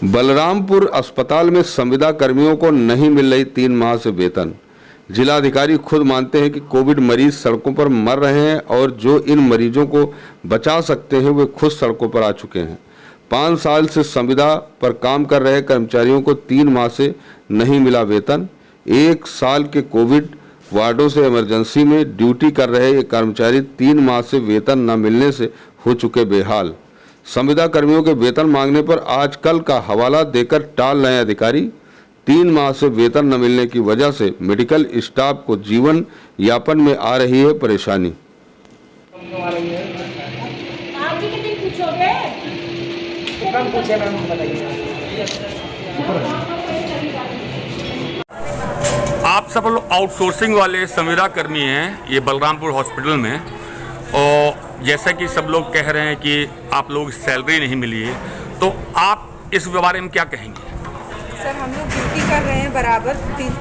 बलरामपुर अस्पताल में संविदा कर्मियों को नहीं मिल रही 3 माह से वेतन। जिलाधिकारी खुद मानते हैं कि कोविड मरीज सड़कों पर मर रहे हैं और जो इन मरीजों को बचा सकते हैं वे खुद सड़कों पर आ चुके हैं। 5 साल से संविदा पर काम कर रहे कर्मचारियों को 3 माह से नहीं मिला वेतन। 1 साल के कोविड वार्डों से इमरजेंसी में ड्यूटी कर रहे ये कर्मचारी 3 माह से वेतन न मिलने से हो चुके बेहाल। संविदा कर्मियों के वेतन मांगने पर आज कल का हवाला देकर टाल रहे अधिकारी। 3 माह से वेतन न मिलने की वजह से मेडिकल स्टाफ को जीवन यापन में आ रही है परेशानी। आप सब लोग आउटसोर्सिंग वाले संविदा कर्मी हैं ये बलरामपुर हॉस्पिटल में, और जैसा कि सब लोग कह रहे हैं कि आप लोग सैलरी नहीं मिली है, तो आप इस बारे में क्या कहेंगे? सर, हम लोग ड्यूटी कर रहे हैं बराबर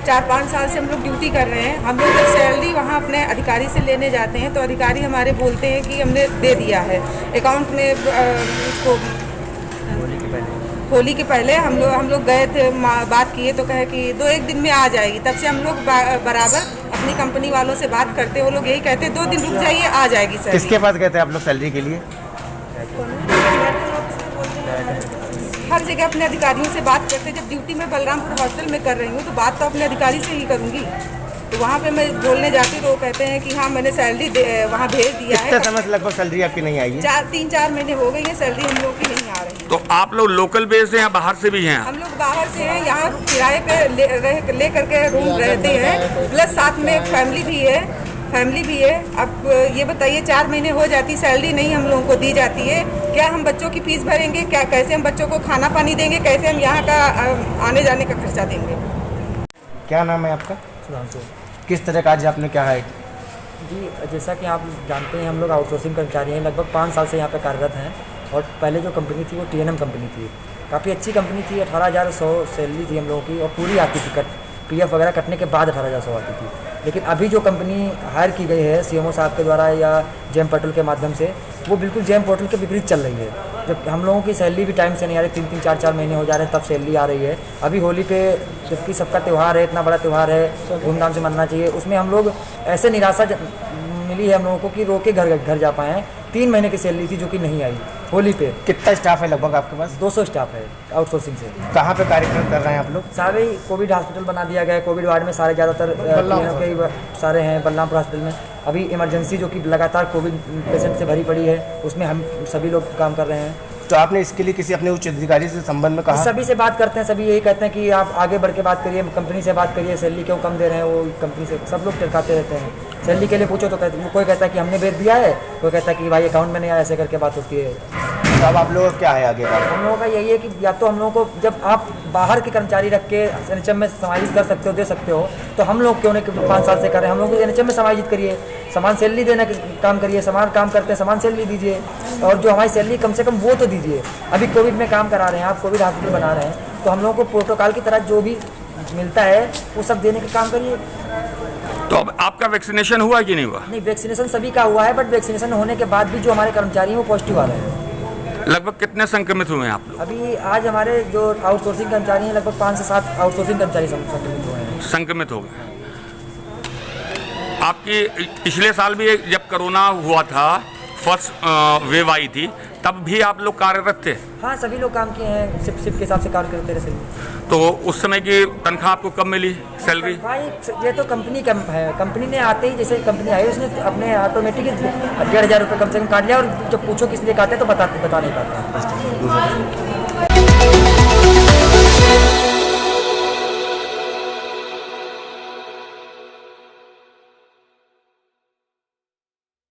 4-5 साल से हम लोग ड्यूटी कर रहे हैं। हम लोग जब सैलरी वहाँ अपने अधिकारी से लेने जाते हैं तो अधिकारी हमारे बोलते हैं कि हमने दे दिया है अकाउंट में। उसको होली के पहले हम लोग गए थे, बात किए तो कहे कि 2-1 दिन में आ जाएगी। तब से हम लोग बराबर अपनी कंपनी वालों से बात करते, वो लोग यही कहते 2 दिन रुक जाइए, आ जाएगी सर। किसके पास गए थे आप लोग सैलरी के लिए? हर जगह अपने अधिकारियों से बात करते। जब ड्यूटी में बलरामपुर हॉस्पिटल में कर रही हूँ तो बात तो अपने अधिकारी से ही करूँगी। तो वहाँ पे मैं बोलने जाती तो वो कहते हैं कि हाँ मैंने सैलरी वहाँ भेज दिया है। कितने समय से लगभग सैलरी आपकी नहीं आई है? 3-4 महीने हो गई है, सैलरी हम लोग की नहीं आ रही। तो आप लोग लोकल बेस्ड हैं या बाहर से भी हैं? हम लोग बाहर से हैं, यहाँ किराए पे ले करके रूम रहते हैं, प्लस साथ में फैमिली भी है। अब ये बताइए 4 महीने हो जाती, सैलरी नहीं हम लोगों को दी जाती है। क्या हम बच्चों की फीस भरेंगे? क्या कैसे हम बच्चों को खाना पानी देंगे? कैसे हम यहाँ का आने जाने का खर्चा देंगे? क्या नाम है आपका? किस तरह का आज आपने क्या है? जी, जैसा कि आप जानते हैं हम लोग आउटसोर्सिंग कर्मचारी हैं, लगभग 5 साल से यहाँ पे कार्यरत हैं। और पहले जो कंपनी थी वो TNM कंपनी थी, काफ़ी अच्छी कंपनी थी। 18,100 सैलरी थी हम लोगों की और पूरी आती थी, PF वगैरह कटने के बाद 18,100 आती थी। लेकिन अभी जो कंपनी हायर की गई है CMO साहब के द्वारा या जेम पोर्टल के माध्यम से, वो बिल्कुल जेम पोर्टल के विपरीत चल रही है। जब हम लोगों की सैलरी भी टाइम से नहीं आ रही, 3-3, 4-4 महीने हो जा रहे हैं तब सैलरी आ रही है। अभी होली पे जबकि सबका त्यौहार है, इतना बड़ा त्यौहार है, धूमधाम से मनाना चाहिए, उसमें हम लोग ऐसे निराशा मिली है हम लोगों को कि रोके घर जा पाए हैं। 3 महीने की सैलरी थी जो कि नहीं आई होली पे। कितना स्टाफ है लगभग आपके पास? 200 स्टाफ है आउटसोर्सिंग से। कहाँ पे कार्यक्रम कर रहे हैं आप लोग? सारे कोविड हॉस्पिटल बना दिया गया है, कोविड वार्ड में सारे ज़्यादातर के सारे हैं बलरामपुर हॉस्पिटल में। अभी इमरजेंसी जो कि लगातार कोविड पेशेंट से भरी पड़ी है, उसमें हम सभी लोग काम कर रहे हैं। तो आपने इसके लिए किसी अपने उच्च अधिकारी से संबंध में कहा? सभी से बात करते हैं, सभी यही कहते हैं कि आप आगे बढ़ के बात करिए, कंपनी से बात करिए, सैलरी क्यों कम दे रहे हैं वो कंपनी से। सब लोग टरकाते रहते हैं। सैलरी के लिए पूछो तो कोई कहता है कि हमने भेज दिया है, कोई कहता है कि भाई अकाउंट में नहीं आया, ऐसे करके बात होती है। तो अब आप लोगों का क्या है आगे? हम लोगों का यही है कि या तो हम लोगों को, जब आप बाहर के कर्मचारी रख के NHM में समायोजित कर सकते हो, दे सकते हो, तो हम लोग क्यों नहीं 5 साल से कर रहे हैं? हम लोग को NHM में समायोजित करिए, समान सैलरी देने का काम करिए, समान काम करते हैं समान सैलरी दीजिए, और जो हमारी सैलरी कम से कम वो तो दीजिए। अभी कोविड में काम करा रहे हैं आप, कोविड हॉस्पिटल बना रहे हैं, तो हम लोगों को प्रोटोकॉल की तरह जो भी मिलता है वो सब देने का काम करिए। तो अब आपका वैक्सीनेशन हुआ कि नहीं हुआ? नहीं, वैक्सीनेशन सभी का हुआ है, बट वैक्सीनेशन होने के बाद भी जो हमारे कर्मचारी हैं वो पॉजिटिव आ रहे हैं। लगभग कितने संक्रमित हुए हैं आप लोग? अभी आज हमारे जो आउटसोर्सिंग कर्मचारी हैं लगभग 5 से 7 आउटसोर्सिंग कर्मचारी संक्रमित हो गए हैं। आपकी पिछले साल भी जब कोरोना हुआ था, फर्स्ट वेव आई थी, तब भी आप लोग कार्यरत थे? हाँ, सभी लोग काम किए हैं, शिफ्ट के हिसाब से कार्य करते रहे सभी। तो उस समय की तनख्वाह आपको कब मिली सैलरी? भाई ये तो कंपनी है, कंपनी ने आते ही जैसे कंपनी आई उसने अपने ऑटोमेटिक 1,500 रुपये कम से कम काट लिया, और जब पूछो किस लिए काटे तो बता नहीं पाता।